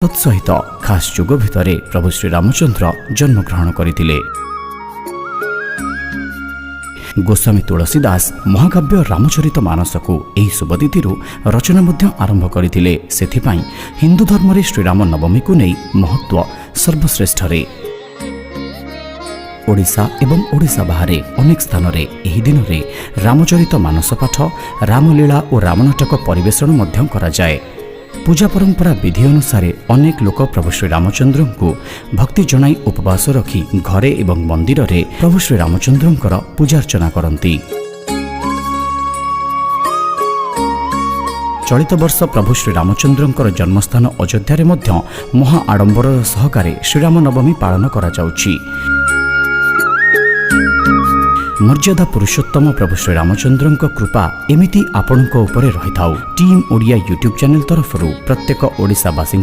तत्सहित खास जुग भितर प्रभु श्रीरामचंद्र जन्मग्रहण करथिले। गोस्वामी तुलसीदास महाकाव्य रामचरित मानस को यही शुभतिथि रचना आरंभ करथिले। सेथिपाई हिंदू धर्म रे श्रीराम नवमी को नहीं महत्व सर्वश्रेष्ठ रे। ओडिशा एवं ओडिशा बाहर अनेक स्थान रे एही दिन रे रामचरित मानस पाठ, रामलीला और रामनाटक परिवेषण मध्य करा जाए। पूजा परंपरा विधि अनुसार अनेक लोक प्रभु श्री रामचंद्र को भक्ति जनाई उपवास रखी घरे एवं मंदिर रे प्रभु श्री रामचंद्र पूजार्चना करती। चलित वर्ष प्रभु श्री रामचंद्र जन्मस्थान अयोध्या मध्य महा आडंबर सहकारे श्रीराम नवमी पालन करा जाउछि। मर्यादा पुरुषोत्तम प्रभु श्री रामचंद्र कृपा एमिति आपणक उपरे रही थाउ। टीम ओडिया यूट्यूब चैनल तरफ प्रत्येक ओडिशावासी